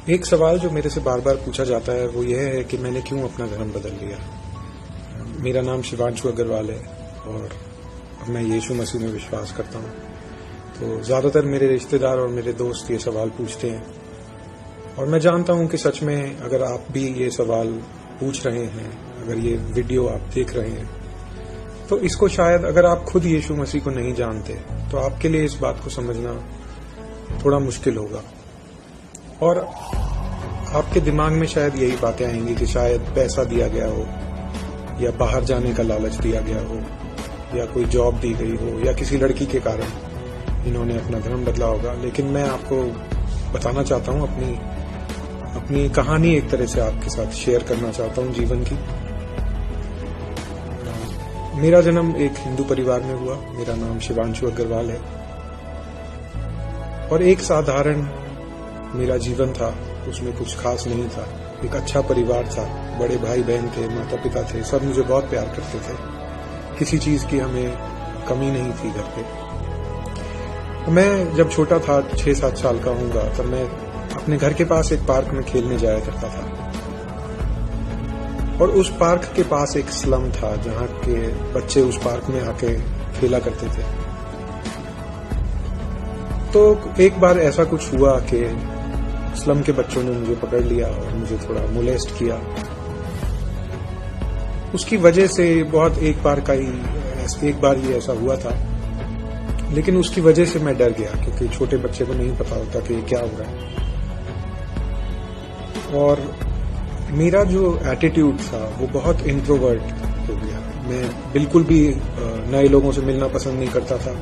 एक सवाल जो मेरे से बार बार पूछा जाता है वो यह है कि मैंने क्यों अपना धर्म बदल लिया। मेरा नाम शिवांशु अग्रवाल है और मैं यीशु मसीह में विश्वास करता हूँ। तो ज़्यादातर मेरे रिश्तेदार और मेरे दोस्त ये सवाल पूछते हैं और मैं जानता हूँ कि सच में अगर आप भी ये सवाल पूछ रहे हैं, अगर ये वीडियो आप देख रहे हैं, तो इसको शायद अगर आप खुद यीशु मसीह को नहीं जानते तो आपके लिए इस बात को समझना थोड़ा मुश्किल होगा। और आपके दिमाग में शायद यही बातें आएंगी कि शायद पैसा दिया गया हो या बाहर जाने का लालच दिया गया हो या कोई जॉब दी गई हो या किसी लड़की के कारण इन्होंने अपना धर्म बदला होगा। लेकिन मैं आपको बताना चाहता हूँ, अपनी कहानी एक तरह से आपके साथ शेयर करना चाहता हूँ जीवन की। मेरा जन्म एक हिंदू परिवार में हुआ। मेरा नाम शिवांशु अग्रवाल है और एक साधारण मेरा जीवन था, उसमें कुछ खास नहीं था। एक अच्छा परिवार था, बड़े भाई बहन थे, माता पिता थे, सब मुझे बहुत प्यार करते थे। किसी चीज की हमें कमी नहीं थी घर पे। मैं जब छोटा था, 6-7 साल का होऊंगा, तब मैं अपने घर के पास एक पार्क में खेलने जाया करता था और उस पार्क के पास एक स्लम था जहाँ के बच्चे उस पार्क में आके खेला करते थे। तो एक बार ऐसा कुछ हुआ कि स्लम के बच्चों ने मुझे पकड़ लिया और मुझे थोड़ा मोलेस्ट किया। उसकी वजह से एक बार ये ऐसा हुआ था, लेकिन उसकी वजह से मैं डर गया क्योंकि छोटे बच्चे को नहीं पता होता कि क्या हो रहा है। और मेरा जो एटीट्यूड था वो बहुत इंट्रोवर्ट हो गया। मैं बिल्कुल भी नए लोगों से मिलना पसंद नहीं करता था,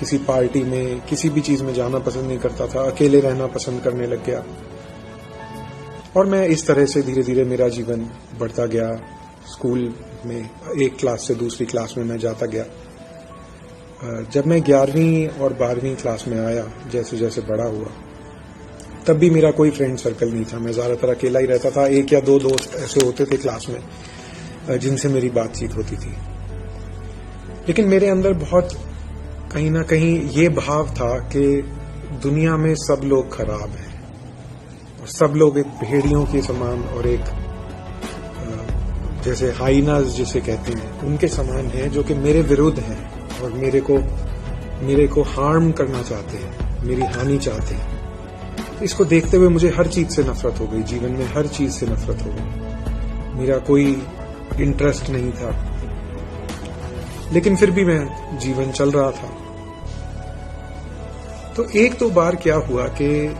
किसी पार्टी में किसी भी चीज में जाना पसंद नहीं करता था, अकेले रहना पसंद करने लग गया। और मैं इस तरह से धीरे धीरे मेरा जीवन बढ़ता गया। स्कूल में एक क्लास से दूसरी क्लास में मैं जाता गया। जब मैं 11वीं और 12वीं क्लास में आया, जैसे जैसे बड़ा हुआ, तब भी मेरा कोई फ्रेंड सर्कल नहीं था। मैं ज्यादातर अकेला ही रहता था। 1 या 2 दोस्त ऐसे होते थे क्लास में जिनसे मेरी बातचीत होती थी। लेकिन मेरे अंदर बहुत कहीं ना कहीं ये भाव था कि दुनिया में सब लोग खराब हैं और सब लोग एक भेड़ियों के समान और एक जैसे हाइनास जिसे कहते हैं उनके समान हैं, जो कि मेरे विरुद्ध हैं और मेरे को हार्म करना चाहते हैं, मेरी हानि चाहते हैं। इसको देखते हुए मुझे हर चीज से नफरत हो गई। जीवन में हर चीज से नफरत हो गई। मेरा कोई इंटरेस्ट नहीं था, लेकिन फिर भी मैं जीवन चल रहा था। तो 1-2 बार क्या हुआ कि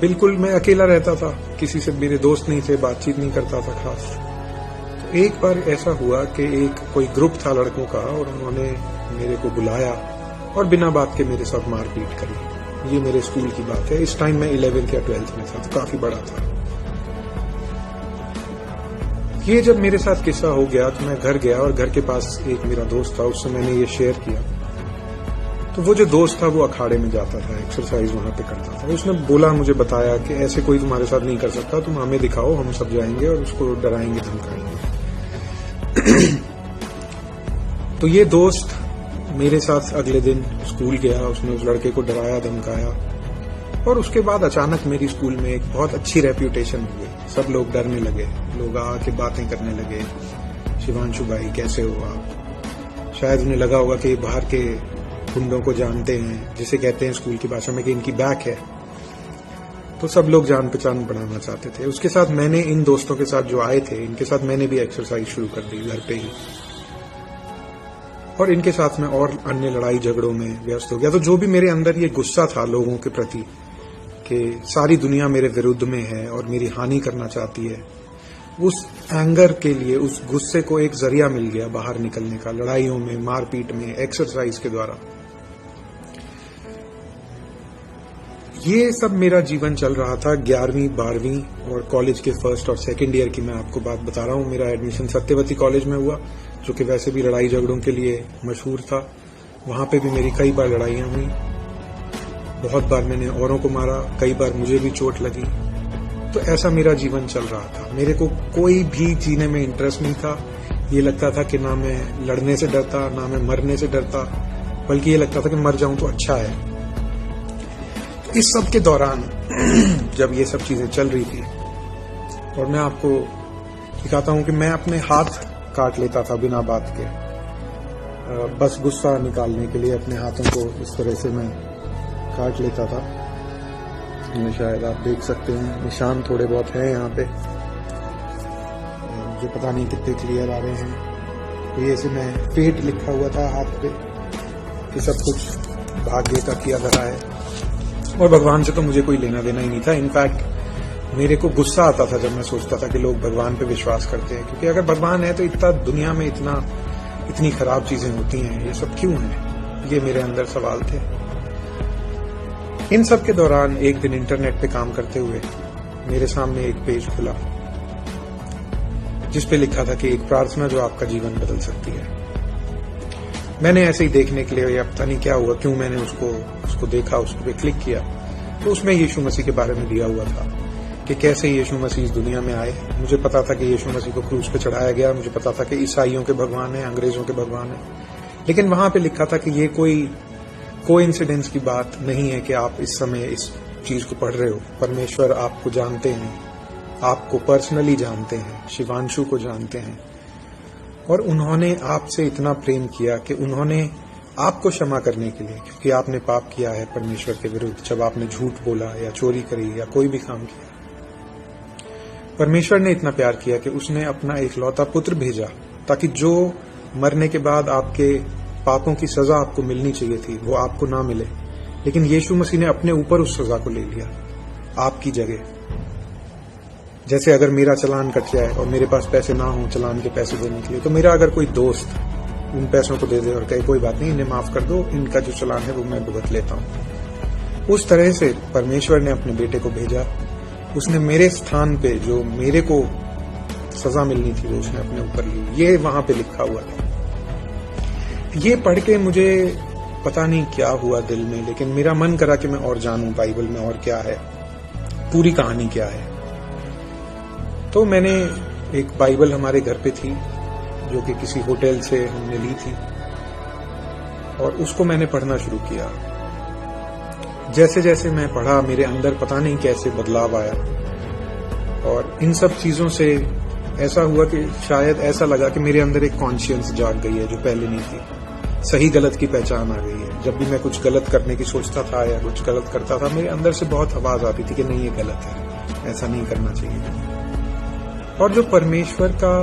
बिल्कुल मैं अकेला रहता था, किसी से मेरे दोस्त नहीं थे, बातचीत नहीं करता था खास। तो एक बार ऐसा हुआ कि कोई ग्रुप था लड़कों का और उन्होंने मेरे को बुलाया और बिना बात के मेरे साथ मारपीट करी। ये मेरे स्कूल की बात है। इस टाइम मैं 11th या 12th में था, तो काफी बड़ा था। ये जब मेरे साथ किस्सा हो गया तो मैं घर गया और घर के पास एक मेरा दोस्त था, उससे मैंने ये शेयर किया। तो वो जो दोस्त था वो अखाड़े में जाता था, एक्सरसाइज वहां पे करता था। उसने मुझे बताया कि ऐसे कोई तुम्हारे साथ नहीं कर सकता, तुम हमें दिखाओ, हम सब जाएंगे और उसको डराएंगे, धमकाएंगे। तो ये दोस्त मेरे साथ अगले दिन स्कूल गया, उसने उस लड़के को डराया, धमकाया और उसके बाद अचानक मेरी स्कूल में एक बहुत अच्छी रेप्यूटेशन हो गई। सब लोग डरने लगे, लोग आके बातें करने लगे, शिवांशु भाई कैसे हो आप। शायद उन्हें लगा होगा कि बाहर के गुंडों को जानते हैं, जिसे कहते हैं स्कूल की भाषा में कि इनकी बैक है। तो सब लोग जान पहचान बढ़ाना चाहते थे। उसके साथ मैंने इन दोस्तों के साथ जो आए थे, इनके साथ मैंने भी एक्सरसाइज शुरू कर दी घर पे ही, और इनके साथ मैं और अन्य लड़ाई झगड़ों में व्यस्त हो गया। तो जो भी मेरे अंदर ये गुस्सा था लोगों के प्रति कि सारी दुनिया मेरे विरुद्ध में है और मेरी हानि करना चाहती है, उस एंगर के लिए, उस गुस्से को एक जरिया मिल गया बाहर निकलने का, लड़ाइयों में, मारपीट में, एक्सरसाइज के द्वारा। ये सब मेरा जीवन चल रहा था 11वीं 12वीं और कॉलेज के फर्स्ट और सेकंड ईयर की मैं आपको बात बता रहा हूँ। मेरा एडमिशन सत्यवती कॉलेज में हुआ, जो कि वैसे भी लड़ाई झगड़ों के लिए मशहूर था। वहां पे भी मेरी कई बार लड़ाइयां हुई, बहुत बार मैंने औरों को मारा, कई बार मुझे भी चोट लगी। तो ऐसा मेरा जीवन चल रहा था। मेरे को कोई भी जीने में इंटरेस्ट नहीं था। ये लगता था कि ना मैं लड़ने से डरता, ना मैं मरने से डरता, बल्कि ये लगता था कि मर जाऊं तो अच्छा है। इस सब के दौरान जब ये सब चीजें चल रही थी, और मैं आपको दिखाता हूं कि मैं अपने हाथ काट लेता था बिना बात के, बस गुस्सा निकालने के लिए अपने हाथों को इस तरह से मैं काट लेता था। शायद आप देख सकते हैं निशान थोड़े बहुत हैं यहाँ पे, मुझे पता नहीं कितने क्लियर आ रहे हैं। तो ये से मैं फेट लिखा हुआ था हाथ पे कि सब कुछ भाग्य का किया धरा है, और भगवान से तो मुझे कोई लेना देना ही नहीं था। इनफैक्ट मेरे को गुस्सा आता था जब मैं सोचता था कि लोग भगवान पे विश्वास करते हैं, क्योंकि अगर भगवान है तो इतना दुनिया में इतनी खराब चीजें होती हैं, ये सब क्यों है? ये मेरे अंदर सवाल थे। इन सब के दौरान एक दिन इंटरनेट पे काम करते हुए मेरे सामने एक पेज खुला जिस पे लिखा था कि एक प्रार्थना जो आपका जीवन बदल सकती है। मैंने ऐसे ही देखने के लिए, या पता नहीं क्या हुआ, क्यों मैंने उसको देखा, उस पर क्लिक किया, तो उसमें यीशु मसीह के बारे में दिया हुआ था कि कैसे यीशु मसीह इस दुनिया में आए। मुझे पता था कि यीशु मसीह को क्रूस पे चढ़ाया गया, मुझे पता था कि ईसाइयों के भगवान है, अंग्रेजों के भगवान है, लेकिन वहां पे लिखा था कि ये कोई कोइंसिडेंस की बात नहीं है कि आप इस समय इस चीज को पढ़ रहे हो। परमेश्वर आपको जानते हैं, आपको पर्सनली जानते हैं, शिवांशु को जानते हैं, और उन्होंने आपसे इतना प्रेम किया कि उन्होंने आपको क्षमा करने के लिए, क्योंकि आपने पाप किया है परमेश्वर के विरुद्ध, जब आपने झूठ बोला या चोरी करी या कोई भी काम किया, परमेश्वर ने इतना प्यार किया कि उसने अपना एकलौता पुत्र भेजा ताकि जो मरने के बाद आपके पापों की सजा आपको मिलनी चाहिए थी वो आपको ना मिले, लेकिन यीशु मसीह ने अपने ऊपर उस सजा को ले लिया आपकी जगह। जैसे अगर मेरा चालान कट जाए और मेरे पास पैसे ना हो चालान के पैसे देने के लिए, तो मेरा अगर कोई दोस्त उन पैसों को दे दे और कहे कोई बात नहीं, इन्हें माफ कर दो, इनका जो चालान है वो मैं भुगत लेता हूं। उस तरह से परमेश्वर ने अपने बेटे को भेजा, उसने मेरे स्थान पे जो मेरे को सजा मिलनी थी वो उसने अपने ऊपर ली। ये वहां पे लिखा हुआ था। ये पढ़ के मुझे पता नहीं क्या हुआ दिल में, लेकिन मेरा मन करा कि मैं और जानूं बाइबल में और क्या है, पूरी कहानी क्या है। तो मैंने एक बाइबल हमारे घर पे थी जो कि किसी होटल से हमने ली थी, और उसको मैंने पढ़ना शुरू किया। जैसे जैसे मैं पढ़ा मेरे अंदर पता नहीं कैसे बदलाव आया, और इन सब चीजों से ऐसा हुआ कि शायद ऐसा लगा कि मेरे अंदर एक कॉन्शियंस जाग गई है जो पहले नहीं थी। सही गलत की पहचान आ गई है। जब भी मैं कुछ गलत करने की सोचता था या कुछ गलत करता था, मेरे अंदर से बहुत आवाज आती थी कि नहीं, ये गलत है, ऐसा नहीं करना चाहिए। और जो परमेश्वर का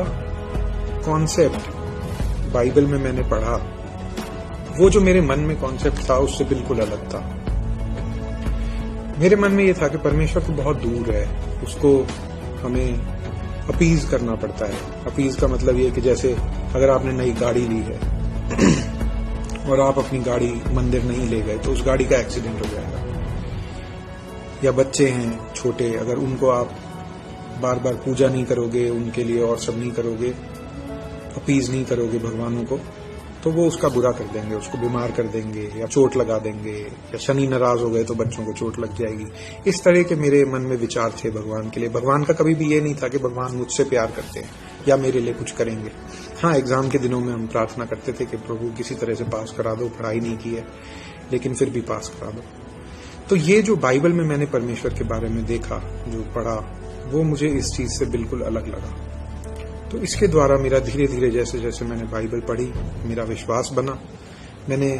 कॉन्सेप्ट बाइबल में मैंने पढ़ा, वो जो मेरे मन में कॉन्सेप्ट था उससे बिल्कुल अलग था। मेरे मन में ये था कि परमेश्वर तो बहुत दूर है, उसको हमें अपीज करना पड़ता है। अपीज का मतलब ये कि जैसे अगर आपने नई गाड़ी ली है और आप अपनी गाड़ी मंदिर नहीं ले गए तो उस गाड़ी का एक्सीडेंट हो जाएगा। या बच्चे हैं छोटे, अगर उनको आप बार बार पूजा नहीं करोगे, उनके लिए और सब नहीं करोगे, अपीज नहीं करोगे भगवानों को, तो वो उसका बुरा कर देंगे, उसको बीमार कर देंगे या चोट लगा देंगे, या शनि नाराज हो गए तो बच्चों को चोट लग जाएगी। इस तरह के मेरे मन में विचार थे भगवान के लिए। भगवान का कभी भी ये नहीं था कि भगवान मुझसे प्यार करते हैं या मेरे लिए कुछ करेंगे। हाँ, एग्जाम के दिनों में हम प्रार्थना करते थे कि प्रभु किसी तरह से पास करा दो, पढ़ाई नहीं की है लेकिन फिर भी पास करा दो। तो ये जो बाइबल में मैंने परमेश्वर के बारे में देखा, जो पढ़ा, वो मुझे इस चीज से बिल्कुल अलग लगा। तो इसके द्वारा मेरा धीरे धीरे जैसे जैसे मैंने बाइबल पढ़ी, मेरा विश्वास बना। मैंने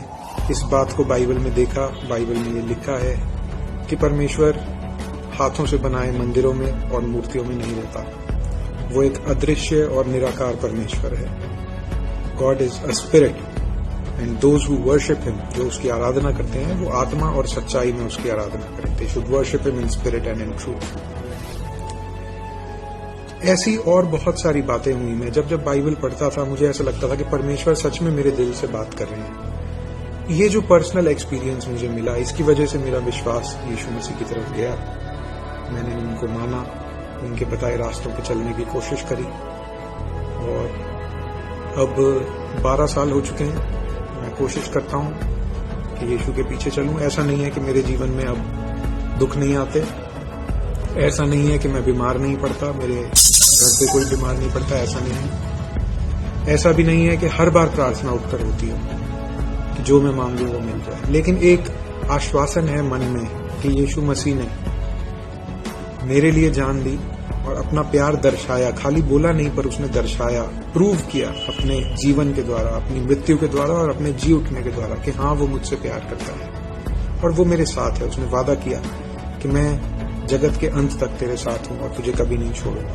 इस बात को बाइबल में देखा, बाइबल में ये लिखा है कि परमेश्वर हाथों से बनाए मंदिरों में और मूर्तियों में नहीं रहता, वो एक अदृश्य और निराकार परमेश्वर है। God is a spirit and those who worship him, जो उसकी आराधना करते हैं वो आत्मा और सच्चाई में उसकी आराधना करें। They should worship him in spirit and in truth. ऐसी और बहुत सारी बातें हुई। मैं जब जब बाइबल पढ़ता था मुझे ऐसा लगता था कि परमेश्वर सच में मेरे दिल से बात कर रहे हैं। ये जो पर्सनल एक्सपीरियंस मुझे मिला, इसकी वजह से मेरा विश्वास यीशु मसीह की तरफ गया। मैंने उनको माना, उनके बताए रास्तों पे चलने की कोशिश करी, और अब 12 साल हो चुके हैं। मैं कोशिश करता हूँ कि यीशु के पीछे चलूं। ऐसा नहीं है कि मेरे जीवन में अब दुख नहीं आते, ऐसा नहीं है कि मैं बीमार नहीं पड़ता, मेरे घर पे कोई बीमार नहीं पड़ता, ऐसा नहीं है। ऐसा भी नहीं है कि हर बार प्रार्थना उत्तर होती है कि जो मैं मांगू वो मिल जाए। लेकिन एक आश्वासन है मन में कि यीशु मसीह ने मेरे लिए जान दी और अपना प्यार दर्शाया, खाली बोला नहीं पर उसने दर्शाया, प्रूव किया अपने जीवन के द्वारा, अपनी मृत्यु के द्वारा और अपने जी उठने के द्वारा कि हाँ वो मुझसे प्यार करता है और वो मेरे साथ है। उसने वादा किया कि मैं जगत के अंत तक तेरे साथ हूं और तुझे कभी नहीं छोड़ूंगा,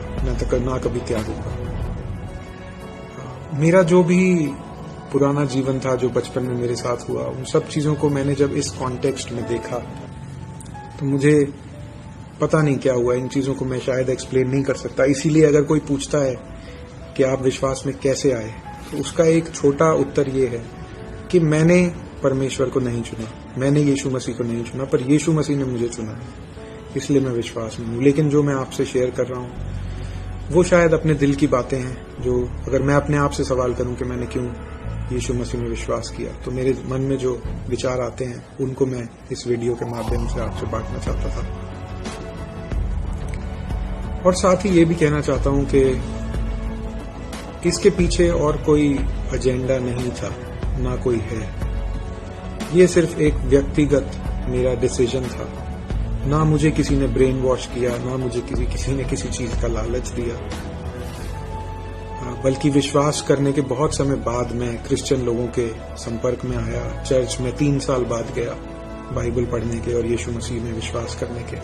ना कभी त्यागूंगा। मेरा जो भी पुराना जीवन था, जो बचपन में मेरे साथ हुआ, उन सब चीजों को मैंने जब इस कॉन्टेक्स्ट में देखा तो मुझे पता नहीं क्या हुआ। इन चीजों को मैं शायद एक्सप्लेन नहीं कर सकता। इसीलिए अगर कोई पूछता है कि आप विश्वास में कैसे आए, तो उसका एक छोटा उत्तर ये है कि मैंने परमेश्वर को नहीं चुना, मैंने यीशु मसीह को नहीं चुना, पर यीशु मसीह ने मुझे चुना, इसलिए मैं विश्वास में हूं। लेकिन जो मैं आपसे शेयर कर रहा हूं वो शायद अपने दिल की बातें हैं, जो अगर मैं अपने आप से सवाल करूं कि मैंने क्यों यीशु मसीह में विश्वास किया, तो मेरे मन में जो विचार आते हैं उनको मैं इस वीडियो के माध्यम से आपसे बांटना चाहता था। और साथ ही ये भी कहना चाहता हूं कि इसके पीछे और कोई एजेंडा नहीं था, ना कोई है। ये सिर्फ एक व्यक्तिगत मेरा डिसीजन था। ना मुझे किसी ने ब्रेन वॉश किया, ना मुझे किसी ने किसी चीज का लालच दिया, बल्कि विश्वास करने के बहुत समय बाद मैं क्रिश्चियन लोगों के संपर्क में आया। चर्च में 3 साल बाद गया बाइबल पढ़ने के और यीशु मसीह में विश्वास करने के।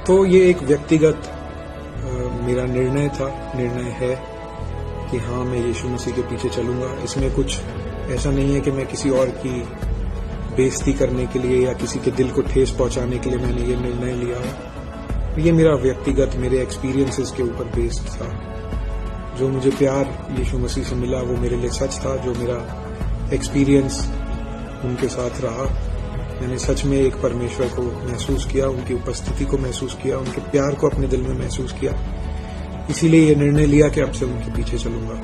तो ये एक व्यक्तिगत मेरा निर्णय है कि हाँ मैं यीशु मसीह के पीछे चलूंगा। इसमें कुछ ऐसा नहीं है कि मैं किसी और की बेइज्जती करने के लिए या किसी के दिल को ठेस पहुंचाने के लिए मैंने ये निर्णय लिया है। ये मेरा व्यक्तिगत, मेरे एक्सपीरियंसेस के ऊपर बेस्ड था। जो मुझे प्यार यीशु मसीह से मिला वो मेरे लिए सच था। जो मेरा एक्सपीरियंस उनके साथ रहा, मैंने सच में एक परमेश्वर को महसूस किया, उनकी उपस्थिति को महसूस किया, उनके प्यार को अपने दिल में महसूस किया। इसीलिए ये निर्णय लिया कि अब से उनके पीछे चलूंगा।